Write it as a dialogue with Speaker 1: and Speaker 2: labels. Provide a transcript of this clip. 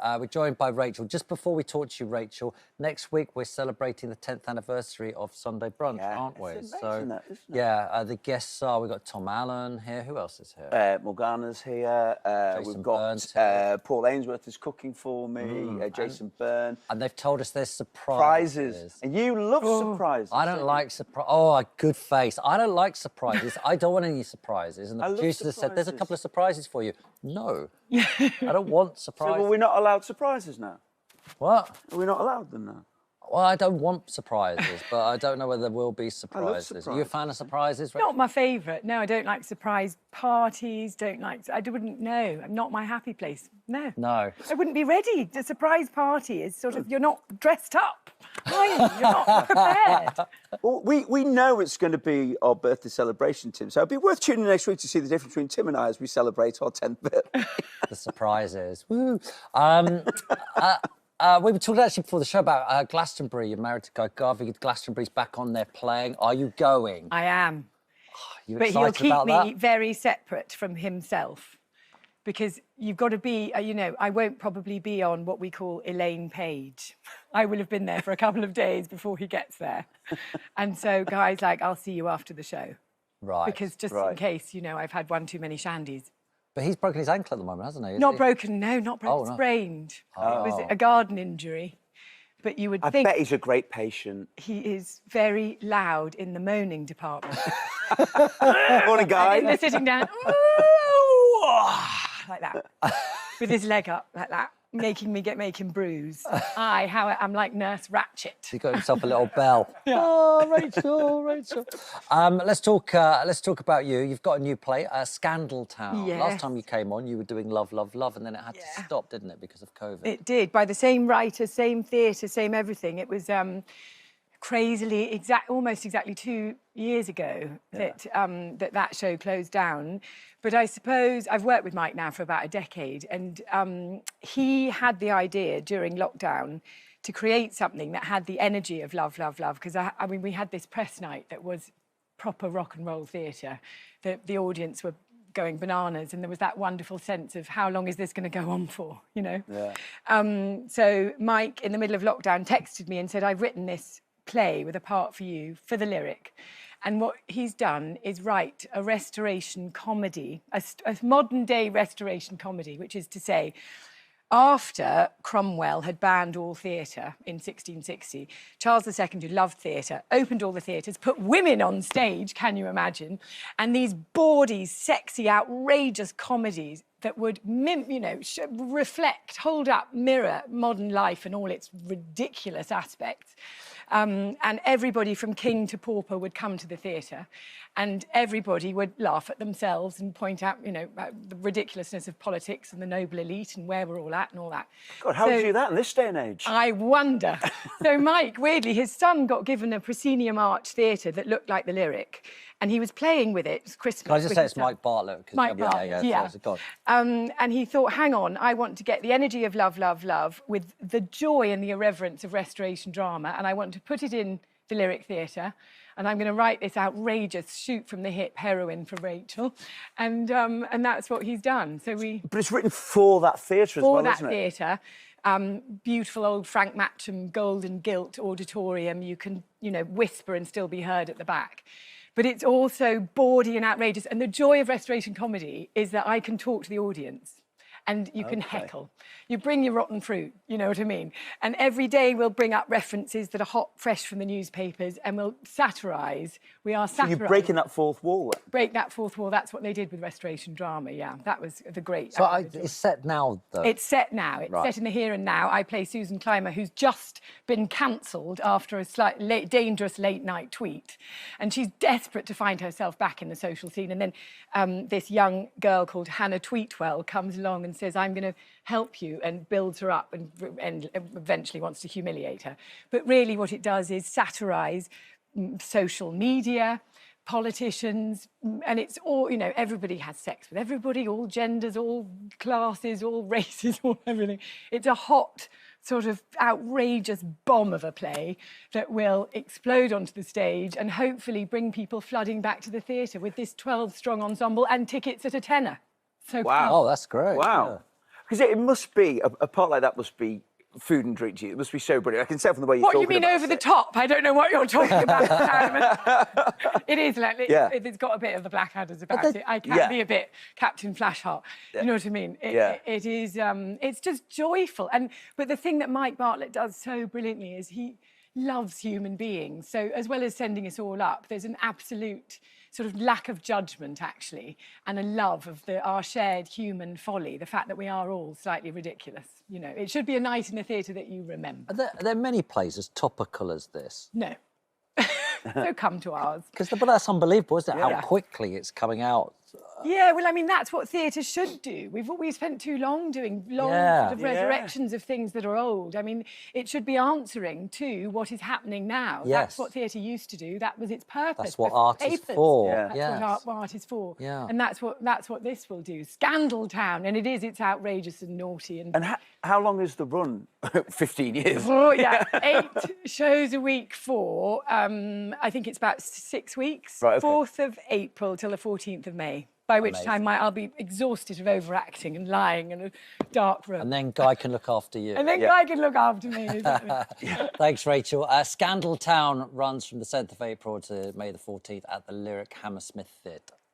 Speaker 1: We're joined by Rachael. Just before we talk to you, Rachael, next week we're celebrating the 10th anniversary of Sunday Brunch, aren't we?
Speaker 2: It's amazing, isn't it?
Speaker 1: Yeah, the guests are, we've got Tom Allen here. Who else is here?
Speaker 2: Morgana's here. We've got Paul Ainsworth is cooking for me, Jason Byrne.
Speaker 1: And they've told us there's surprises.
Speaker 2: And you love surprises.
Speaker 1: I don't like surprises. Oh, a good face. I don't like surprises. I don't want any surprises. And the producers have said, there's a couple of surprises for you. No, I don't want surprises.
Speaker 2: So, well, we're not allowed surprises now?
Speaker 1: What?
Speaker 2: We're not allowed them now?
Speaker 1: Well, I don't want surprises, but I don't know whether there will be surprises. Are you a fan of surprises, Rachael?
Speaker 3: Not my favourite. No, I don't like surprise parties. I wouldn't know. Not my happy place. No.
Speaker 1: No.
Speaker 3: I wouldn't be ready. The surprise party is sort of, you're not dressed up, are you? You're not prepared.
Speaker 2: Well, we know it's going to be our birthday celebration, Tim, so it'd be worth tuning in next week to see the difference between Tim and I as we celebrate our 10th birthday.
Speaker 1: The surprises. Woo. We were talking actually before the show about Glastonbury. You're married to Guy Garvey. Glastonbury's back on there playing. Are you going?
Speaker 3: I am.
Speaker 1: You
Speaker 3: but
Speaker 1: excited
Speaker 3: he'll keep
Speaker 1: about
Speaker 3: me
Speaker 1: that?
Speaker 3: very separate from himself. Because you've got to be, you know, I won't probably be on what we call Elaine Page. I will have been there for a couple of days before he gets there. And so Guy's like, I'll see you after the show.
Speaker 1: Right.
Speaker 3: Because just in case, you know, I've had one too many shandies.
Speaker 1: But he's broken his ankle at the moment, hasn't he?
Speaker 3: Not broken, no, not broken,
Speaker 1: no.
Speaker 3: sprained. It was a garden injury. But you would think...
Speaker 2: I bet he's a great patient.
Speaker 3: He is very loud in the moaning department.
Speaker 2: Morning, Guy.
Speaker 3: And they're sitting down, like that, with his leg up, like that, making him bruise. I'm like Nurse Ratchet.
Speaker 1: He got himself a little bell. Yeah. Oh, Rachael. Let's talk about you. You've got a new play, Scandal Town.
Speaker 3: Yes.
Speaker 1: Last time you came on, you were doing Love, Love, Love, and then it had to stop, didn't it, because of COVID?
Speaker 3: It did, by the same writer, same theatre, same everything. It was crazily, almost exactly 2 years ago that show closed down. But I suppose I've worked with Mike now for about a decade, and he had the idea during lockdown to create something that had the energy of Love, Love, Love. Because I mean, we had this press night that was proper rock and roll theatre. The audience were going bananas, and there was that wonderful sense of how long is this going to go on for, you know? Yeah. So Mike, in the middle of lockdown, texted me and said, I've written this play with a part for you for the lyric. And what he's done is write a restoration comedy, a modern-day restoration comedy, which is to say, after Cromwell had banned all theatre in 1660, Charles II, who loved theatre, opened all the theatres, put women on stage, can you imagine? And these bawdy, sexy, outrageous comedies that would, reflect, hold up, mirror modern life and all its ridiculous aspects. And everybody from king to pauper would come to the theatre, and everybody would laugh at themselves and point out, the ridiculousness of politics and the noble elite and where we're all at and all that.
Speaker 2: God, how would you do that in this day and age?
Speaker 3: I wonder. So Mike, weirdly, his son got given a proscenium arch theatre that looked like the lyric, and he was playing with it. It was Christmas.
Speaker 1: Can I just say it's Mike Bartlett?
Speaker 3: Mike Bartlett, yeah. And he thought, hang on, I want to get the energy of Love, Love, Love with the joy and the irreverence of restoration drama, and I want to put it in the lyric theatre, and I'm going to write this outrageous shoot-from-the-hip heroine for Rachael, and that's what he's done. So
Speaker 2: But it's written for that theatre as well, isn't it?
Speaker 3: For that theatre. Beautiful old Frank Matcham golden gilt auditorium. You can, whisper and still be heard at the back. But it's also bawdy and outrageous. And the joy of restoration comedy is that I can talk to the audience and you can heckle. You bring your rotten fruit, you know what I mean? And every day we'll bring up references that are hot, fresh from the newspapers, and we'll satirise. We are satirising.
Speaker 2: So you're breaking that fourth wall then?
Speaker 3: Break that fourth wall. That's what they did with restoration drama, yeah. That was the great...
Speaker 1: So it's set now, though?
Speaker 3: It's set now. It's set in the here and now. I play Susan Clymer, who's just been cancelled after a dangerous late-night tweet. And she's desperate to find herself back in the social scene. And then this young girl called Hannah Tweetwell comes along and says, I'm going to help you, and builds her up and eventually wants to humiliate her. But really what it does is satirise social media, politicians, and it's all, everybody has sex with everybody, all genders, all classes, all races, all everything. It's a hot, sort of outrageous bomb of a play that will explode onto the stage and hopefully bring people flooding back to the theatre with this 12-strong ensemble and tickets at a tenner. So
Speaker 1: wow. Oh, that's great.
Speaker 2: Wow. Because it must be, a part like that must be food and drink to you. It must be so brilliant. I can tell from the way you're
Speaker 3: What,
Speaker 2: talking
Speaker 3: you mean
Speaker 2: about
Speaker 3: over the
Speaker 2: it.
Speaker 3: top? I don't know what you're talking about. It is like,
Speaker 2: Yeah.
Speaker 3: it's got a bit of the Blackadder's about it. I can
Speaker 2: Yeah.
Speaker 3: be a bit Captain Flashheart. You know what I mean? It is, it's just joyful. But the thing that Mike Bartlett does so brilliantly is he loves human beings. So as well as sending us all up, there's an absolute sort of lack of judgment, actually, and a love of our shared human folly, the fact that we are all slightly ridiculous. You know, it should be a night in a theatre that you remember.
Speaker 1: Are there many plays as topical as this?
Speaker 3: No. So come to ours.
Speaker 1: But that's unbelievable, isn't it?
Speaker 3: Yeah.
Speaker 1: How quickly it's coming out.
Speaker 3: Yeah, well, I mean, that's what theatre should do. We've spent too long doing long sort of resurrections of things that are old. I mean, it should be answering to what is happening now.
Speaker 1: Yes.
Speaker 3: That's what theatre used to do. That was its purpose.
Speaker 1: That's what
Speaker 3: The
Speaker 1: art is
Speaker 3: papers.
Speaker 1: for.
Speaker 2: Yeah.
Speaker 3: That's what art is for.
Speaker 1: Yeah.
Speaker 3: And that's what this will do. Scandal Town, and it's outrageous and naughty. And
Speaker 2: how long is the run? 15 years.
Speaker 3: oh, yeah, 8 shows a week for, I think it's about 6 weeks.
Speaker 2: Right, okay.
Speaker 3: 4th of April till the 14th of May. By which time I'll be exhausted of overacting and lying in a dark room.
Speaker 1: And then Guy can look after you.
Speaker 3: And then Guy can look after me. Exactly.
Speaker 1: Thanks, Rachel. Scandal Town runs from the 7th of April to May the 14th at the Lyric Hammersmith Theatre.